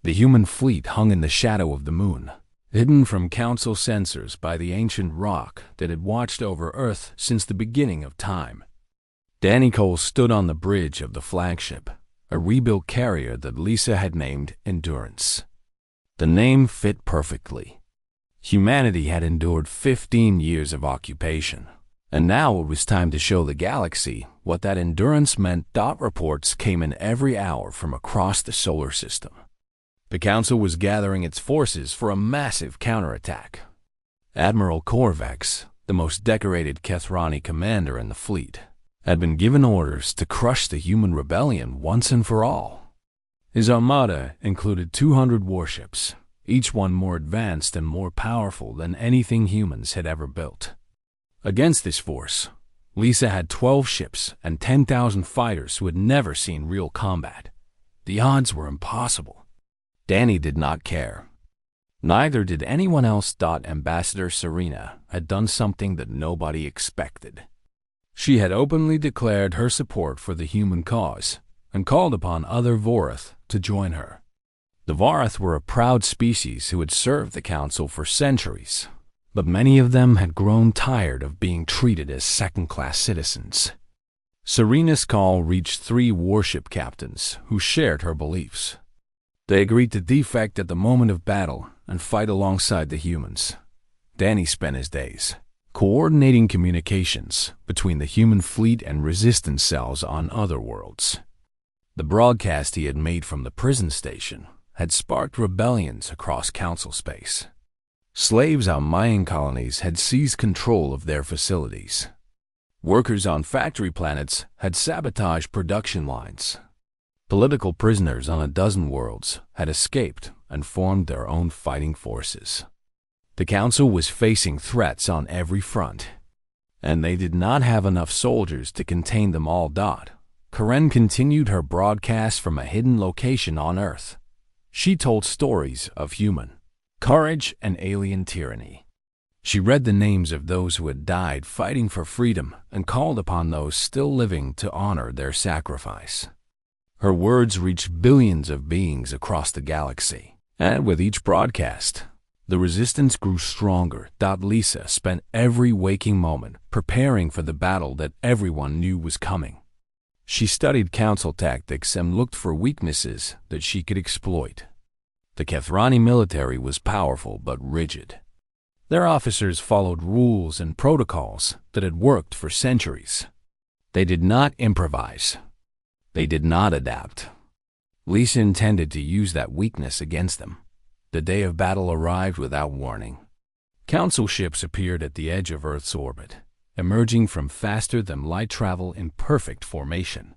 The human fleet hung in the shadow of the moon, hidden from Council sensors by the ancient rock that had watched over Earth since the beginning of time. Danny Cole stood on the bridge of the flagship, a rebuilt carrier that Lisa had named Endurance. The name fit perfectly. Humanity had endured 15 years of occupation, and now it was time to show the galaxy what that endurance meant. Reports came in every hour from across the solar system. The Council was gathering its forces for a massive counterattack. Admiral Korvax, the most decorated Kethrani commander in the fleet, had been given orders to crush the human rebellion once and for all. His armada included 200 warships, each one more advanced and more powerful than anything humans had ever built. Against this force, Lisa had 12 ships and 10,000 fighters who had never seen real combat. The odds were impossible. Danny did not care. Neither did anyone else. Ambassador Serena had done something that nobody expected. She had openly declared her support for the human cause and called upon other Vorath to join her. The Vorath were a proud species who had served the Council for centuries, but many of them had grown tired of being treated as second-class citizens. Serena's call reached 3 warship captains who shared her beliefs. They agreed to defect at the moment of battle and fight alongside the humans. Danny spent his days coordinating communications between the human fleet and resistance cells on other worlds. The broadcast he had made from the prison station had sparked rebellions across Council space. Slaves on Mayan colonies had seized control of their facilities. Workers on factory planets had sabotaged production lines. Political prisoners on a dozen worlds had escaped and formed their own fighting forces. The Council was facing threats on every front, and they did not have enough soldiers to contain them all. Karen continued her broadcast from a hidden location on Earth. She told stories of human courage and alien tyranny. She read the names of those who had died fighting for freedom and called upon those still living to honor their sacrifice. Her words reached billions of beings across the galaxy, and with each broadcast, the resistance grew stronger. Lisa spent every waking moment preparing for the battle that everyone knew was coming. She studied Council tactics and looked for weaknesses that she could exploit. The Kethrani military was powerful but rigid. Their officers followed rules and protocols that had worked for centuries. They did not improvise. They did not adapt. Lisa intended to use that weakness against them. The day of battle arrived without warning. Council ships appeared at the edge of Earth's orbit, emerging from faster-than-light travel in perfect formation.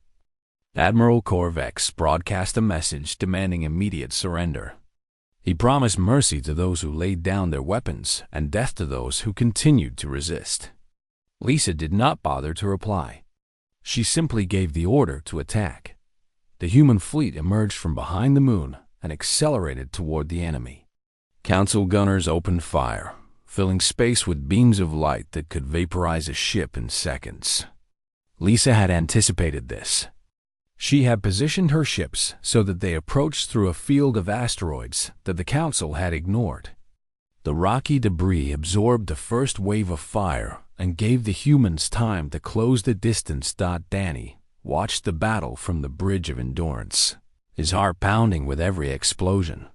Admiral Korvax broadcast a message demanding immediate surrender. He promised mercy to those who laid down their weapons and death to those who continued to resist. Lisa did not bother to reply. She simply gave the order to attack. The human fleet emerged from behind the moon and accelerated toward the enemy. Council gunners opened fire, filling space with beams of light that could vaporize a ship in seconds. Lisa had anticipated this. She had positioned her ships so that they approached through a field of asteroids that the Council had ignored. The rocky debris absorbed the first wave of fire and gave the humans time to close the distance. Danny watched the battle from the Bridge of Endurance, his heart pounding with every explosion.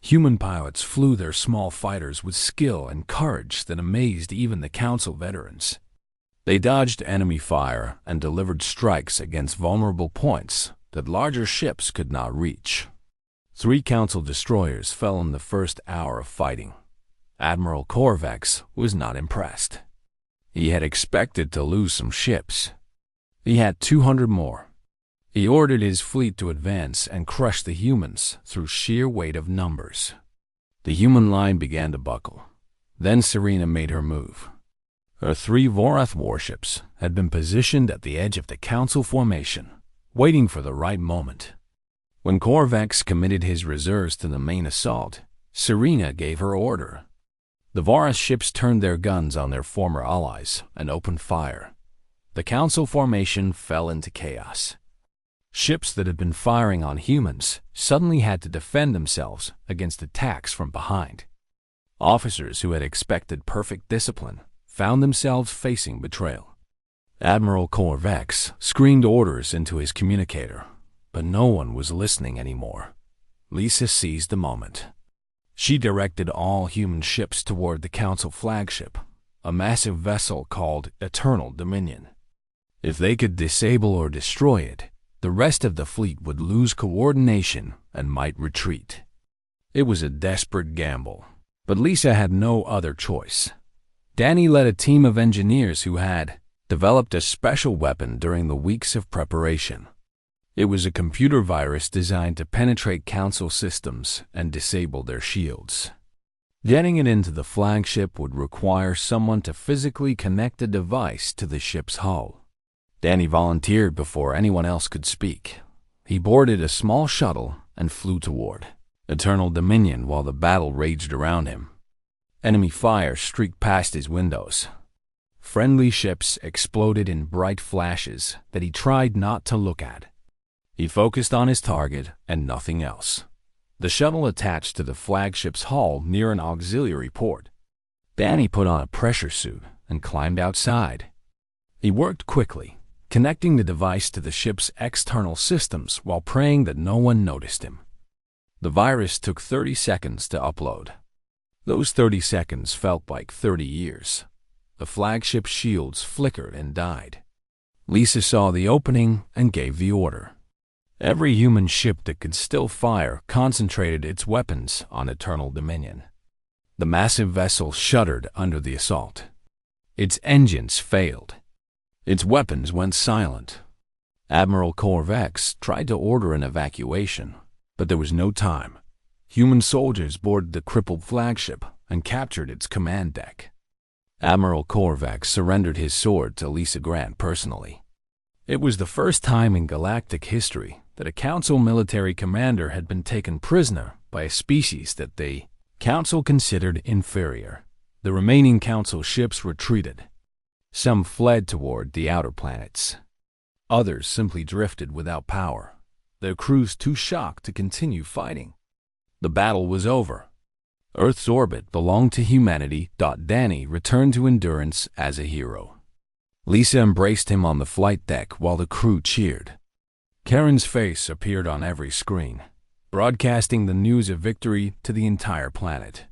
Human pilots flew their small fighters with skill and courage that amazed even the Council veterans. They dodged enemy fire and delivered strikes against vulnerable points that larger ships could not reach. 3 Council destroyers fell in the first hour of fighting. Admiral Korvax was not impressed. He had expected to lose some ships. He had 200 more. He ordered his fleet to advance and crush the humans through sheer weight of numbers. The human line began to buckle. Then Serena made her move. Her 3 Vorath warships had been positioned at the edge of the Council formation, waiting for the right moment. When Korvax committed his reserves to the main assault, Serena gave her order. The Vorath ships turned their guns on their former allies and opened fire. The Council formation fell into chaos. Ships that had been firing on humans suddenly had to defend themselves against attacks from behind. Officers who had expected perfect discipline found themselves facing betrayal. Admiral Corvex screamed orders into his communicator, but no one was listening anymore. Lisa seized the moment. She directed all human ships toward the Council flagship, a massive vessel called Eternal Dominion. If they could disable or destroy it, the rest of the fleet would lose coordination and might retreat. It was a desperate gamble, but Lisa had no other choice. Danny led a team of engineers who had developed a special weapon during the weeks of preparation. It was a computer virus designed to penetrate Council systems and disable their shields. Getting it into the flagship would require someone to physically connect the device to the ship's hull. Danny volunteered before anyone else could speak. He boarded a small shuttle and flew toward Eternal Dominion while the battle raged around him. Enemy fire streaked past his windows. Friendly ships exploded in bright flashes that he tried not to look at. He focused on his target and nothing else. The shuttle attached to the flagship's hull near an auxiliary port. Danny put on a pressure suit and climbed outside. He worked quickly, connecting the device to the ship's external systems while praying that no one noticed him. The virus took 30 seconds to upload. Those 30 seconds felt like 30 years. The flagship's shields flickered and died. Lisa saw the opening and gave the order. Every human ship that could still fire concentrated its weapons on Eternal Dominion. The massive vessel shuddered under the assault. Its engines failed. Its weapons went silent. Admiral Corvex tried to order an evacuation, but there was no time. Human soldiers boarded the crippled flagship and captured its command deck. Admiral Corvex surrendered his sword to Lisa Grant personally. It was the first time in galactic history that a Council military commander had been taken prisoner by a species that the Council considered inferior. The remaining Council ships retreated. Some fled toward the outer planets. Others simply drifted without power, their crews too shocked to continue fighting. The battle was over. Earth's orbit belonged to humanity. Danny returned to Endurance as a hero. Lisa embraced him on the flight deck while the crew cheered. Karen's face appeared on every screen, broadcasting the news of victory to the entire planet.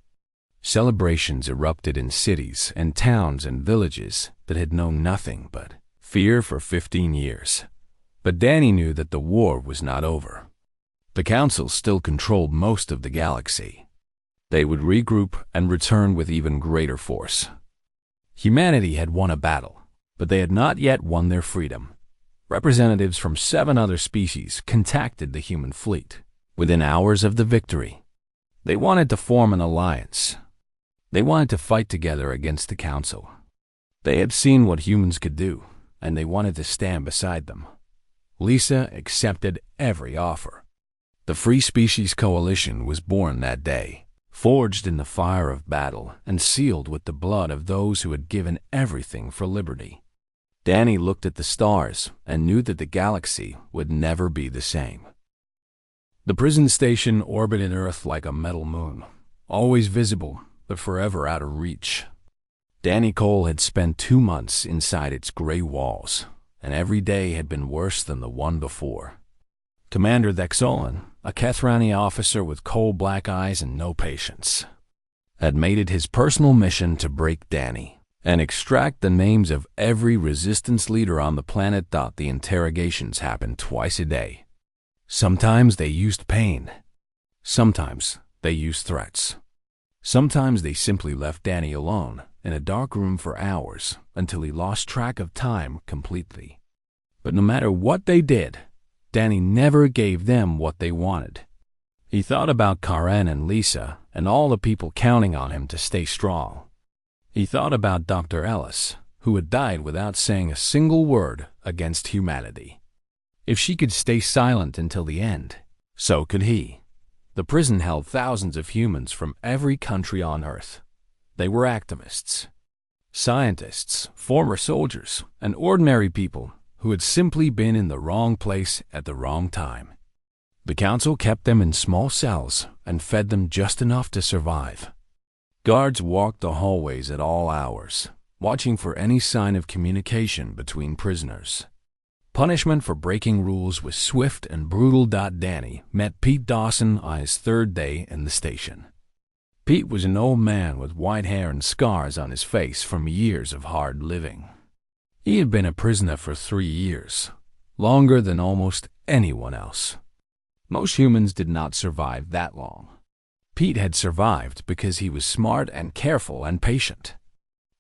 Celebrations erupted in cities and towns and villages that had known nothing but fear for 15 years. But Danny knew that the war was not over. The Council still controlled most of the galaxy. They would regroup and return with even greater force. Humanity had won a battle, but they had not yet won their freedom. Representatives from 7 other species contacted the human fleet within hours of the victory. They wanted to form an alliance. They wanted to fight together against the Council. They had seen what humans could do, and they wanted to stand beside them. Lisa accepted every offer. The Free Species Coalition was born that day, forged in the fire of battle and sealed with the blood of those who had given everything for liberty. Danny looked at the stars and knew that the galaxy would never be the same. The prison station orbited Earth like a metal moon, always visible but forever out of reach. Danny Cole had spent 2 months inside its gray walls, and every day had been worse than the one before. Commander Thexolin, a Kethrani officer with coal black eyes and no patience, had made it his personal mission to break Danny and extract the names of every resistance leader on the planet. The interrogations happened twice a day. Sometimes they used pain. Sometimes they used threats. Sometimes they simply left Danny alone in a dark room for hours until he lost track of time completely. But no matter what they did, Danny never gave them what they wanted. He thought about Karen and Lisa and all the people counting on him to stay strong. He thought about Dr. Ellis, who had died without saying a single word against humanity. If she could stay silent until the end, so could he. The prison held thousands of humans from every country on Earth. They were activists, scientists, former soldiers, and ordinary people who had simply been in the wrong place at the wrong time. The council kept them in small cells and fed them just enough to survive. Guards walked the hallways at all hours, watching for any sign of communication between prisoners. Punishment for breaking rules was swift and brutal. Danny met Pete Dawson on his third day in the station. Pete was an old man with white hair and scars on his face from years of hard living. He had been a prisoner for 3 years, longer than almost anyone else. Most humans did not survive that long. Pete had survived because he was smart and careful and patient.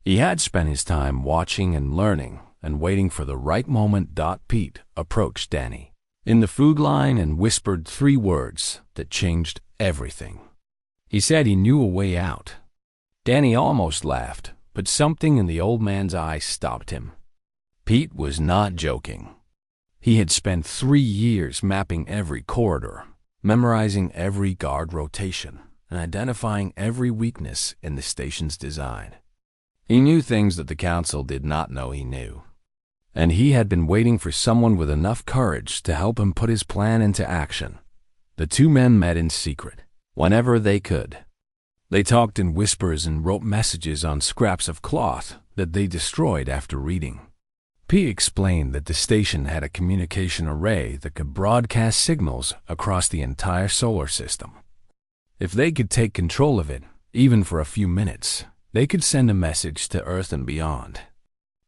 He had spent his time watching and learning and waiting for the right moment. Pete approached Danny in the food line and whispered 3 words that changed everything. He said he knew a way out. Danny almost laughed, but something in the old man's eyes stopped him. Pete was not joking. He had spent 3 years mapping every corridor, memorizing every guard rotation, and identifying every weakness in the station's design. He knew things that the council did not know he knew. And he had been waiting for someone with enough courage to help him put his plan into action. The 2 men met in secret, whenever they could. They talked in whispers and wrote messages on scraps of cloth that they destroyed after reading. Pete explained that the station had a communication array that could broadcast signals across the entire solar system. If they could take control of it, even for a few minutes, they could send a message to Earth and beyond.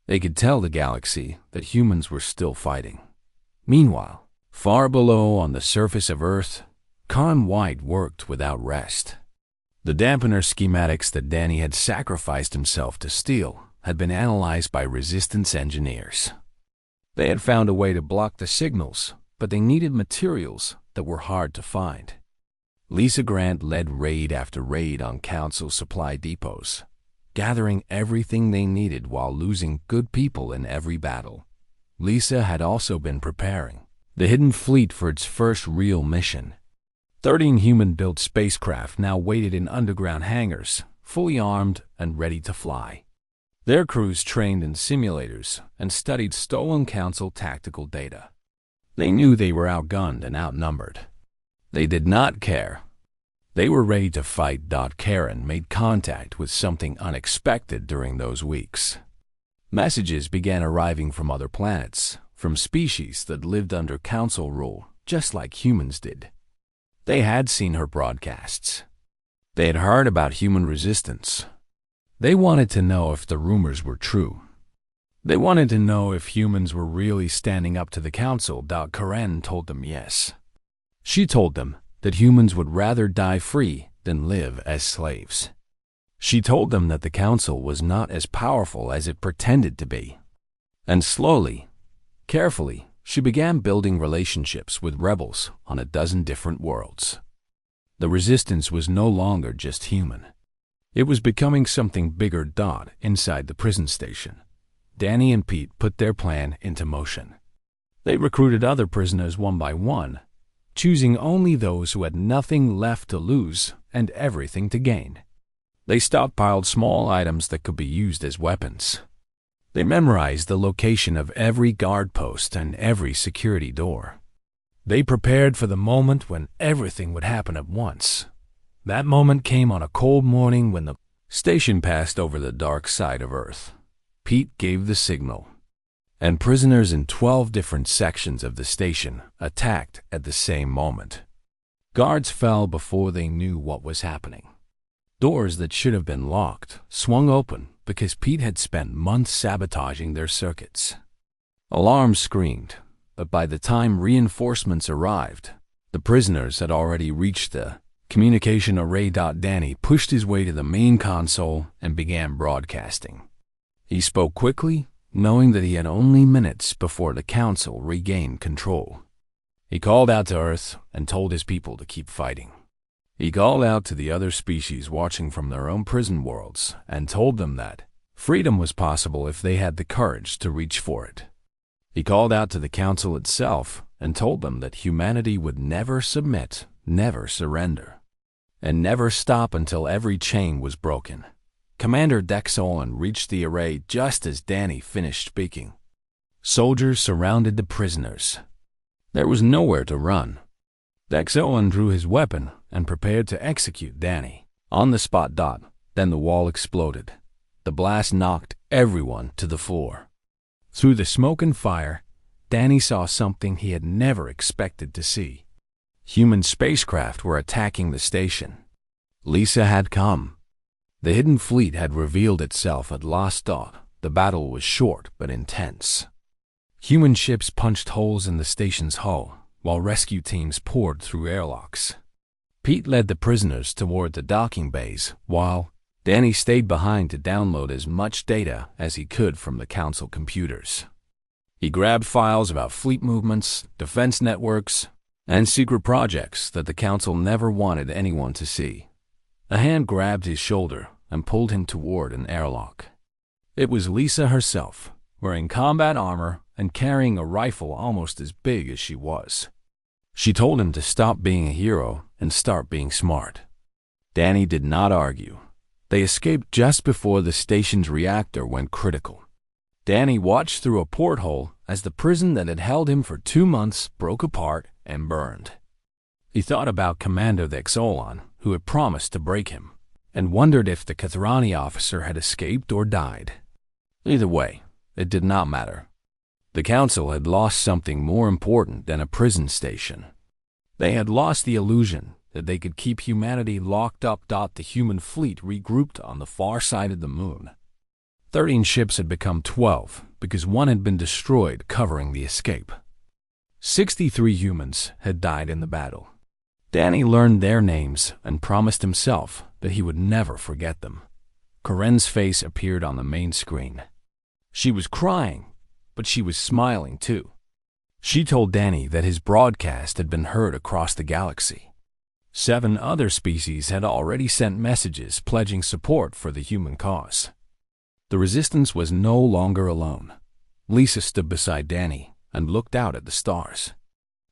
They could tell the galaxy that humans were still fighting. Meanwhile, far below on the surface of Earth, Con White worked without rest. The dampener schematics that Danny had sacrificed himself to steal had been analyzed by resistance engineers. They had found a way to block the signals, but they needed materials that were hard to find. Lisa Grant led raid after raid on council supply depots, gathering everything they needed while losing good people in every battle. Lisa had also been preparing the Hidden Fleet for its first real mission. 13 human-built spacecraft now waited in underground hangars, fully armed and ready to fly. Their crews trained in simulators and studied stolen council tactical data. They knew they were outgunned and outnumbered. They did not care. They were ready to fight. Karen made contact with something unexpected during those weeks. Messages began arriving from other planets, from species that lived under council rule, just like humans did. They had seen her broadcasts. They had heard about human resistance. They wanted to know if the rumors were true. They wanted to know if humans were really standing up to the council. Karen told them yes. She told them that humans would rather die free than live as slaves. She told them that the council was not as powerful as it pretended to be. And slowly, carefully, she began building relationships with rebels on a dozen different worlds. The resistance was no longer just human. It was becoming something bigger. Inside the prison station, Danny and Pete put their plan into motion. They recruited other prisoners one by one, choosing only those who had nothing left to lose and everything to gain. They stockpiled small items that could be used as weapons. They memorized the location of every guard post and every security door. They prepared for the moment when everything would happen at once. That moment came on a cold morning when the station passed over the dark side of Earth. Pete gave the signal, and prisoners in 12 different sections of the station attacked at the same moment. Guards fell before they knew what was happening. Doors that should have been locked swung open because Pete had spent months sabotaging their circuits. Alarms screamed, but by the time reinforcements arrived, the prisoners had already reached the communication array. Danny pushed his way to the main console and began broadcasting. He spoke quickly, knowing that he had only minutes before the council regained control. He called out to Earth and told his people to keep fighting. He called out to the other species watching from their own prison worlds and told them that freedom was possible if they had the courage to reach for it. He called out to the council itself and told them that humanity would never submit, never surrender, and never stop until every chain was broken. Commander Dexolin reached the array just as Danny finished speaking. Soldiers surrounded the prisoners. There was nowhere to run. The Exoan drew his weapon and prepared to execute Danny. On the spot. Then the wall exploded. The blast knocked everyone to the floor. Through the smoke and fire, Danny saw something he had never expected to see. Human spacecraft were attacking the station. Lisa had come. The hidden fleet had revealed itself at last. The battle was short but intense. Human ships punched holes in the station's hull, while rescue teams poured through airlocks. Pete led the prisoners toward the docking bays, while Danny stayed behind to download as much data as he could from the Council computers. He grabbed files about fleet movements, defense networks, and secret projects that the Council never wanted anyone to see. A hand grabbed his shoulder and pulled him toward an airlock. It was Lisa herself, wearing combat armor and carrying a rifle almost as big as she was. She told him to stop being a hero and start being smart. Danny did not argue. They escaped just before the station's reactor went critical. Danny watched through a porthole as the prison that had held him for 2 months broke apart and burned. He thought about Commander the Exolan, who had promised to break him, and wondered if the Kathrani officer had escaped or died. Either way, it did not matter. The Council had lost something more important than a prison station. They had lost the illusion that they could keep humanity locked up. The human fleet regrouped on the far side of the moon. 13 ships had become 12 because one had been destroyed covering the escape. 63 humans had died in the battle. Danny learned their names and promised himself that he would never forget them. Corinne's face appeared on the main screen. She was crying, but she was smiling too. She told Danny that his broadcast had been heard across the galaxy. 7 other species had already sent messages pledging support for the human cause. The Resistance was no longer alone. Lisa stood beside Danny and looked out at the stars.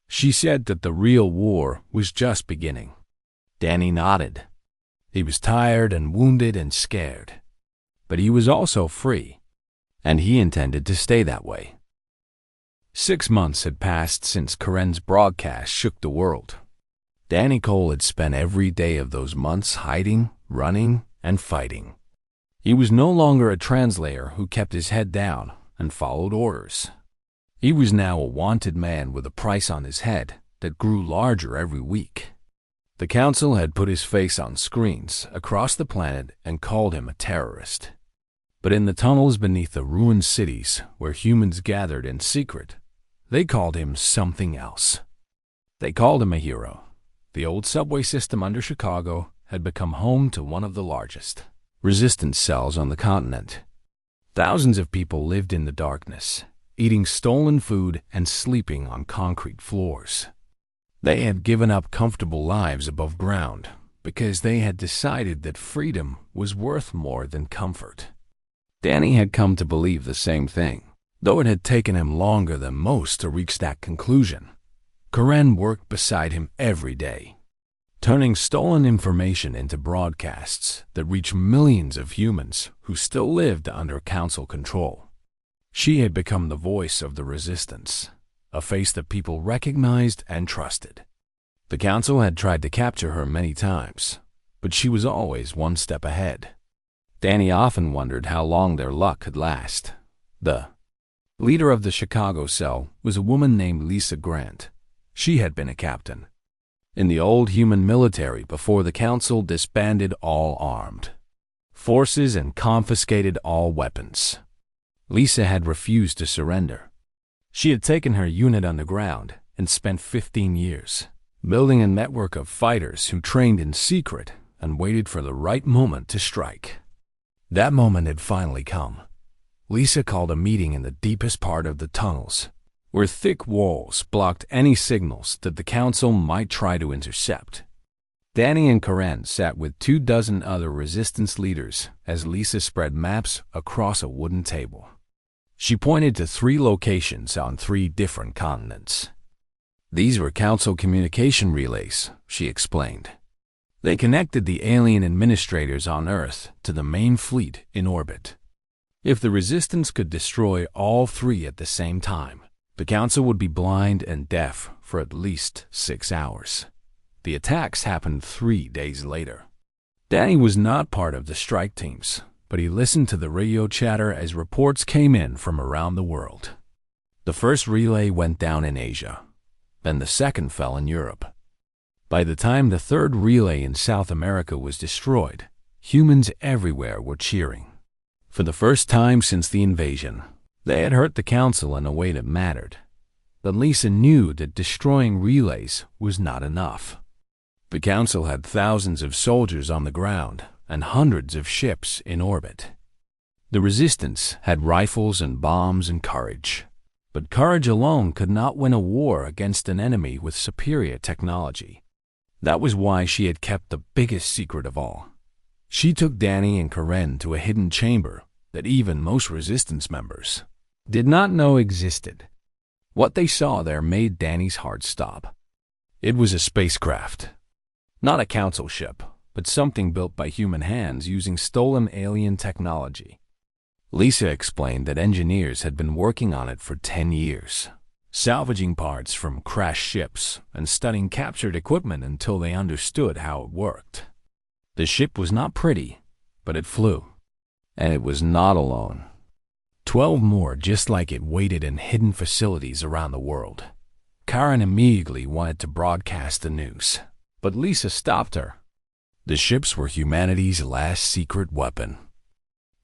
She said that the real war was just beginning. Danny nodded. He was tired and wounded and scared. But he was also free, and he intended to stay that way. 6 months had passed since Corinne's broadcast shook the world. Danny Cole had spent every day of those months hiding, running, and fighting. He was no longer a translator who kept his head down and followed orders. He was now a wanted man with a price on his head that grew larger every week. The Council had put his face on screens across the planet and called him a terrorist. But in the tunnels beneath the ruined cities where humans gathered in secret, they called him something else. They called him a hero. The old subway system under Chicago had become home to one of the largest resistance cells on the continent. Thousands of people lived in the darkness, eating stolen food and sleeping on concrete floors. They had given up comfortable lives above ground because they had decided that freedom was worth more than comfort. Danny had come to believe the same thing, though it had taken him longer than most to reach that conclusion. Corinne worked beside him every day, turning stolen information into broadcasts that reached millions of humans who still lived under Council control. She had become the voice of the Resistance, a face that people recognized and trusted. The Council had tried to capture her many times, but she was always one step ahead. Danny often wondered how long their luck could last. The leader of the Chicago cell was a woman named Lisa Grant. She had been a captain in the old human military before the Council disbanded all armed forces and confiscated all weapons. Lisa had refused to surrender. She had taken her unit underground and spent 15 years building a network of fighters who trained in secret and waited for the right moment to strike. That moment had finally come. Lisa called a meeting in the deepest part of the tunnels, where thick walls blocked any signals that the Council might try to intercept. Danny and Corinne sat with 24 other Resistance leaders as Lisa spread maps across a wooden table. She pointed to 3 locations on 3 different continents. These were Council communication relays, she explained. They connected the alien administrators on Earth to the main fleet in orbit. If the Resistance could destroy all three at the same time, the Council would be blind and deaf for at least 6 hours. The attacks happened 3 days later. Danny was not part of the strike teams, but he listened to the radio chatter as reports came in from around the world. The first relay went down in Asia, then the second fell in Europe. By the time the third relay in South America was destroyed, humans everywhere were cheering. For the first time since the invasion, they had hurt the Council in a way that mattered. But Lisa knew that destroying relays was not enough. The Council had thousands of soldiers on the ground and hundreds of ships in orbit. The Resistance had rifles and bombs and courage. But courage alone could not win a war against an enemy with superior technology. That was why she had kept the biggest secret of all. She took Danny and Karen to a hidden chamber that even most Resistance members did not know existed. What they saw there made Danny's heart stop. It was a spacecraft. Not a Council ship, but something built by human hands using stolen alien technology. Lisa explained that engineers had been working on it for 10 years, salvaging parts from crashed ships and studying captured equipment until they understood how it worked. The ship was not pretty, but it flew. And it was not alone. 12 more just like it waited in hidden facilities around the world. Karen immediately wanted to broadcast the news, but Lisa stopped her. The ships were humanity's last secret weapon.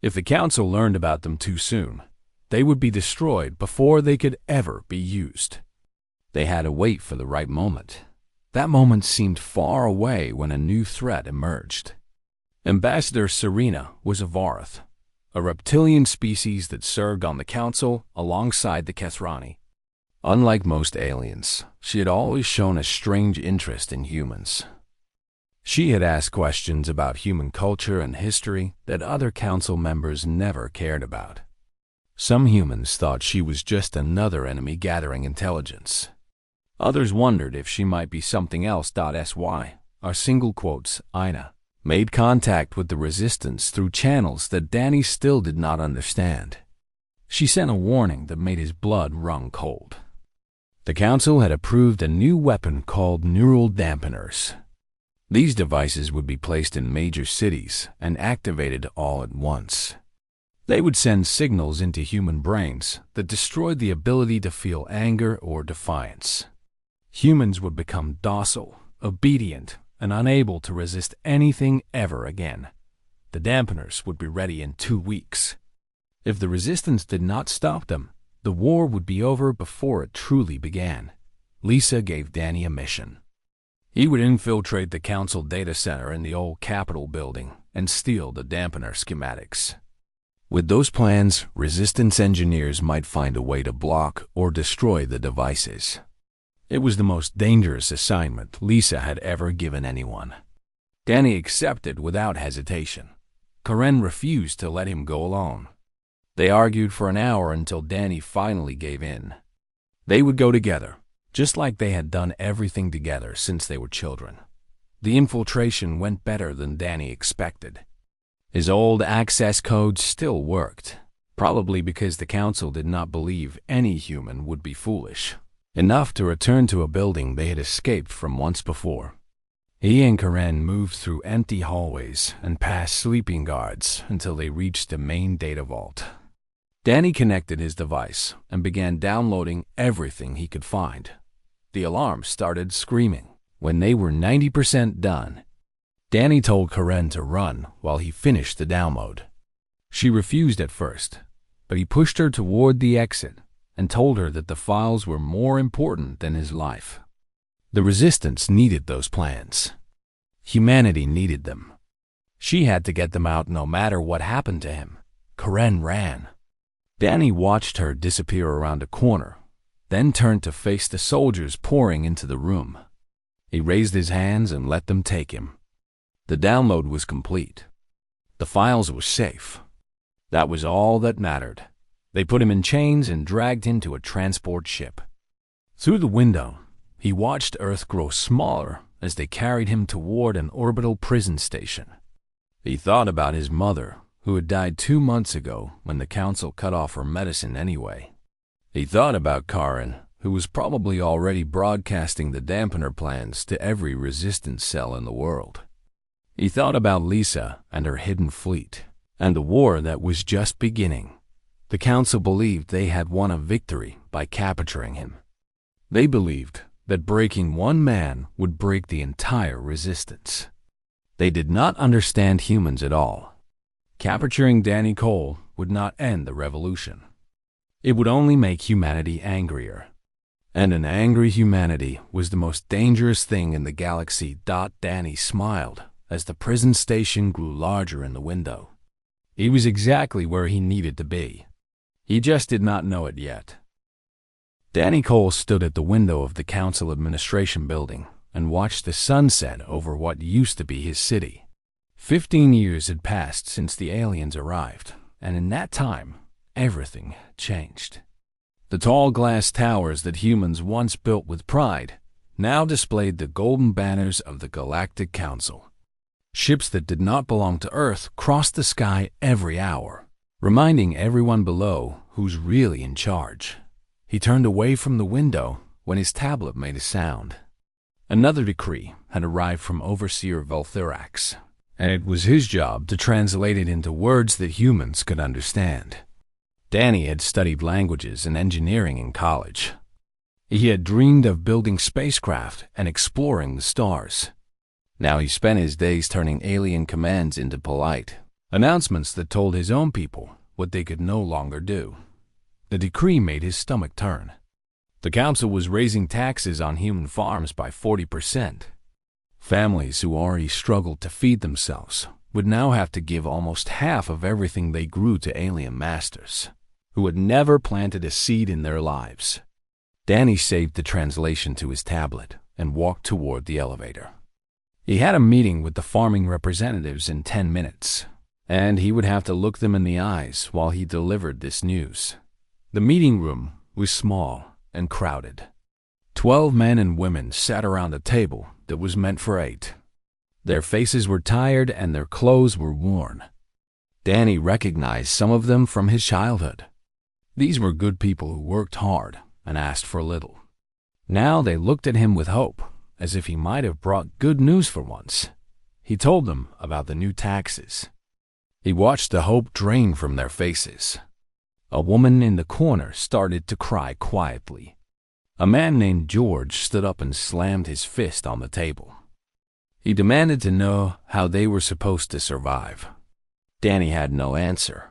If the Council learned about them too soon, they would be destroyed before they could ever be used. They had to wait for the right moment. That moment seemed far away when a new threat emerged. Ambassador Serena was a Varath, a reptilian species that served on the Council alongside the Kethrani. Unlike most aliens, she had always shown a strange interest in humans. She had asked questions about human culture and history that other Council members never cared about. Some humans thought she was just another enemy gathering intelligence. Others wondered if she might be something else. SY, our single quotes, Ina, made contact with the Resistance through channels that Danny still did not understand. She sent a warning that made his blood run cold. The Council had approved a new weapon called neural dampeners. These devices would be placed in major cities and activated all at once. They would send signals into human brains that destroyed the ability to feel anger or defiance. Humans would become docile, obedient, and unable to resist anything ever again. The dampeners would be ready in 2 weeks. If the Resistance did not stop them, the war would be over before it truly began. Lisa gave Danny a mission. He would infiltrate the Council data center in the old Capitol building and steal the dampener schematics. With those plans, Resistance engineers might find a way to block or destroy the devices. It was the most dangerous assignment Lisa had ever given anyone. Danny accepted without hesitation. Karen refused to let him go alone. They argued for an hour until Danny finally gave in. They would go together, just like they had done everything together since they were children. The infiltration went better than Danny expected. His old access codes still worked, probably because the Council did not believe any human would be foolish enough to return to a building they had escaped from once before. He and Karen moved through empty hallways and past sleeping guards until they reached the main data vault. Danny connected his device and began downloading everything he could find. The alarm started screaming. When they were 90% done, Danny told Karen to run while he finished the download. She refused at first, but he pushed her toward the exit and told her that the files were more important than his life. The Resistance needed those plans. Humanity needed them. She had to get them out no matter what happened to him. Karen ran. Danny watched her disappear around a corner, then turned to face the soldiers pouring into the room. He raised his hands and let them take him. The download was complete. The files were safe. That was all that mattered. They put him in chains and dragged him to a transport ship. Through the window, he watched Earth grow smaller as they carried him toward an orbital prison station. He thought about his mother, who had died 2 months ago when the council cut off her medicine anyway. He thought about Karen, who was probably already broadcasting the dampener plans to every resistance cell in the world. He thought about Lisa and her hidden fleet, and the war that was just beginning. The council believed they had won a victory by capturing him. They believed that breaking one man would break the entire resistance. They did not understand humans at all. Capturing Danny Cole would not end the revolution. It would only make humanity angrier. And an angry humanity was the most dangerous thing in the galaxy. Danny smiled as the prison station grew larger in the window. He was exactly where he needed to be. He just did not know it yet. Danny Cole stood at the window of the council administration building and watched the sunset over what used to be his city. 15 years had passed since the aliens arrived, and in that time, everything changed. The tall glass towers that humans once built with pride now displayed the golden banners of the Galactic Council. Ships that did not belong to Earth crossed the sky every hour, reminding everyone below who's really in charge. He turned away from the window when his tablet made a sound. Another decree had arrived from Overseer Voltherax, and it was his job to translate it into words that humans could understand. Danny had studied languages and engineering in college. He had dreamed of building spacecraft and exploring the stars. Now he spent his days turning alien commands into polite announcements that told his own people what they could no longer do. The decree made his stomach turn. The council was raising taxes on human farms by 40%. Families who already struggled to feed themselves would now have to give almost half of everything they grew to alien masters, who had never planted a seed in their lives. Danny saved the translation to his tablet and walked toward the elevator. He had a meeting with the farming representatives in 10 minutes, and he would have to look them in the eyes while he delivered this news. The meeting room was small and crowded. 12 men and women sat around a table that was meant for 8. Their faces were tired and their clothes were worn. Danny recognized some of them from his childhood. These were good people who worked hard and asked for little. Now they looked at him with hope, as if he might have brought good news for once. He told them about the new taxes. He watched the hope drain from their faces. A woman in the corner started to cry quietly. A man named George stood up and slammed his fist on the table. He demanded to know how they were supposed to survive. Danny had no answer.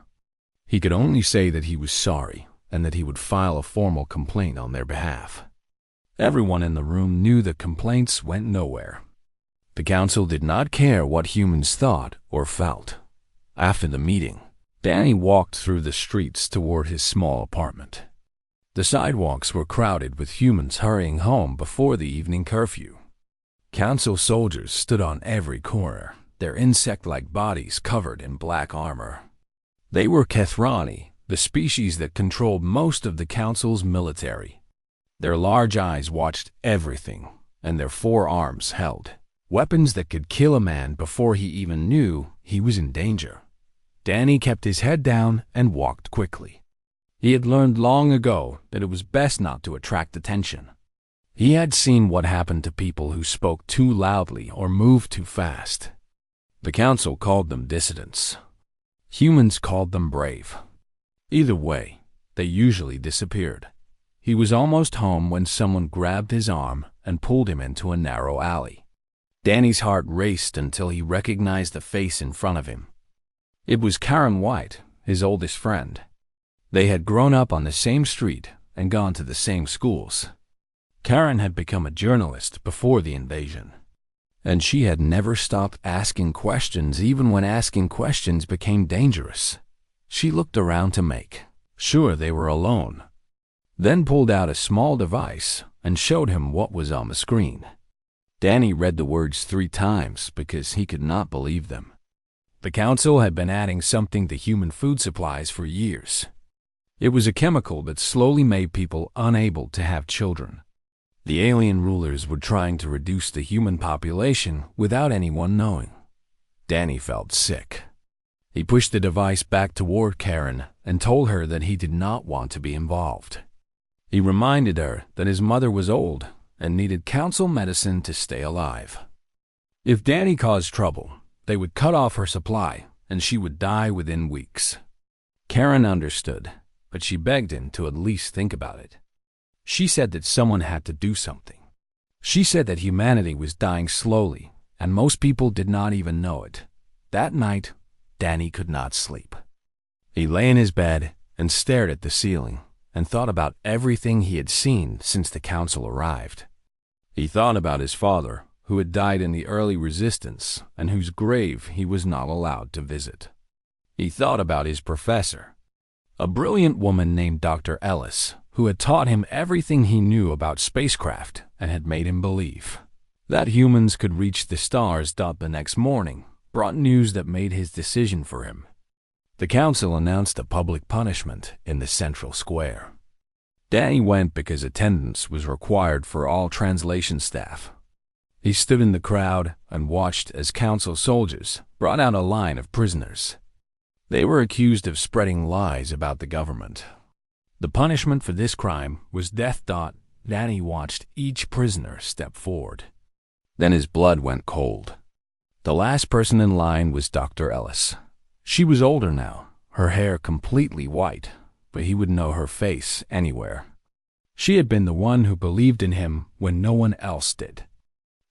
He could only say that he was sorry and that he would file a formal complaint on their behalf. Everyone in the room knew that complaints went nowhere. The council did not care what humans thought or felt. After the meeting, Danny walked through the streets toward his small apartment. The sidewalks were crowded with humans hurrying home before the evening curfew. Council soldiers stood on every corner, their insect-like bodies covered in black armor. They were Kethrani, the species that controlled most of the council's military. Their large eyes watched everything, and their 4 arms held weapons that could kill a man before he even knew he was in danger. Danny kept his head down and walked quickly. He had learned long ago that it was best not to attract attention. He had seen what happened to people who spoke too loudly or moved too fast. The council called them dissidents. Humans called them brave. Either way, they usually disappeared. He was almost home when someone grabbed his arm and pulled him into a narrow alley. Danny's heart raced until he recognized the face in front of him. It was Karen White, his oldest friend. They had grown up on the same street and gone to the same schools. Karen had become a journalist before the invasion, and she had never stopped asking questions even when asking questions became dangerous. She looked around to make sure they were alone, then pulled out a small device and showed him what was on the screen. Danny read the words 3 times because he could not believe them. The council had been adding something to human food supplies for years. It was a chemical that slowly made people unable to have children. The alien rulers were trying to reduce the human population without anyone knowing. Danny felt sick. He pushed the device back toward Karen and told her that he did not want to be involved. He reminded her that his mother was old and needed council medicine to stay alive. If Danny caused trouble, they would cut off her supply and she would die within weeks. Karen understood, but she begged him to at least think about it. She said that someone had to do something. She said that humanity was dying slowly, and most people did not even know it. That night, Danny could not sleep. He lay in his bed and stared at the ceiling and thought about everything he had seen since the council arrived. He thought about his father, who had died in the early resistance and whose grave he was not allowed to visit. He thought about his professor, a brilliant woman named Dr. Ellis, who had taught him everything he knew about spacecraft and had made him believe that humans could reach the stars. The next morning brought news that made his decision for him. The council announced a public punishment in the central square. Danny went because attendance was required for all translation staff. He stood in the crowd and watched as council soldiers brought out a line of prisoners. They were accused of spreading lies about the government. The punishment for this crime was death. Danny watched each prisoner step forward. Then his blood went cold. The last person in line was Dr. Ellis. She was older now, her hair completely white, but he would know her face anywhere. She had been the one who believed in him when no one else did.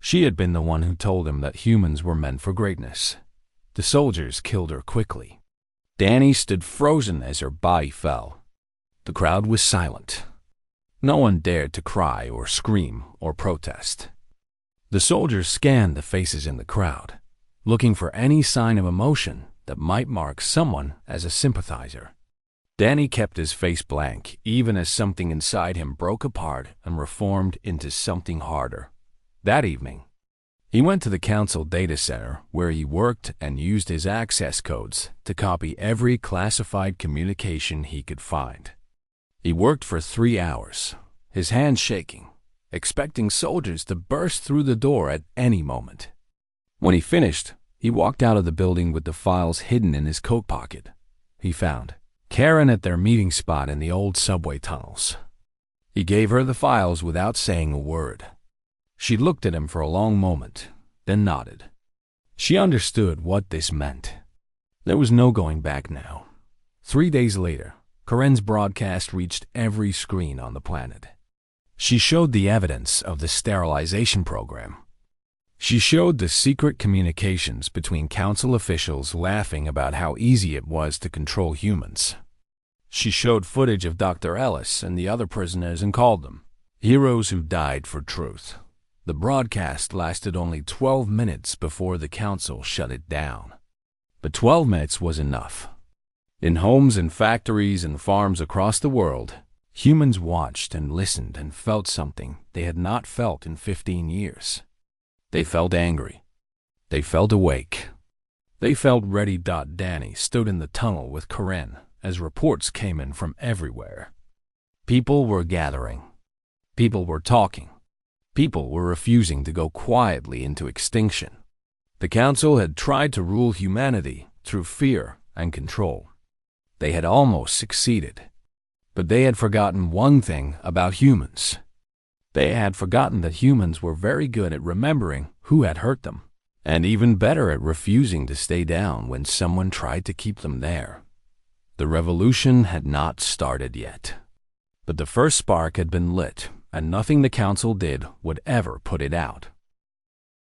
She had been the one who told him that humans were meant for greatness. The soldiers killed her quickly. Danny stood frozen as her body fell. The crowd was silent. No one dared to cry or scream or protest. The soldiers scanned the faces in the crowd, looking for any sign of emotion that might mark someone as a sympathizer. Danny kept his face blank, even as something inside him broke apart and reformed into something harder. That evening, he went to the council data center where he worked and used his access codes to copy every classified communication he could find. He worked for 3 hours, his hands shaking, expecting soldiers to burst through the door at any moment. When he finished, he walked out of the building with the files hidden in his coat pocket. He found Karen at their meeting spot in the old subway tunnels. He gave her the files without saying a word. She looked at him for a long moment, then nodded. She understood what this meant. There was no going back now. 3 days later, Karen's broadcast reached every screen on the planet. She showed the evidence of the sterilization program. She showed the secret communications between council officials laughing about how easy it was to control humans. She showed footage of Dr. Ellis and the other prisoners and called them heroes who died for truth. The broadcast lasted only 12 minutes before the council shut it down. But 12 minutes was enough. In homes and factories and farms across the world, humans watched and listened and felt something they had not felt in 15 years. They felt angry. They felt awake. They felt ready. Danny stood in the tunnel with Karen as reports came in from everywhere. People were gathering. People were talking. People were refusing to go quietly into extinction. The council had tried to rule humanity through fear and control. They had almost succeeded. But they had forgotten one thing about humans. They had forgotten that humans were very good at remembering who had hurt them, and even better at refusing to stay down when someone tried to keep them there. The revolution had not started yet. But the first spark had been lit, and nothing the council did would ever put it out.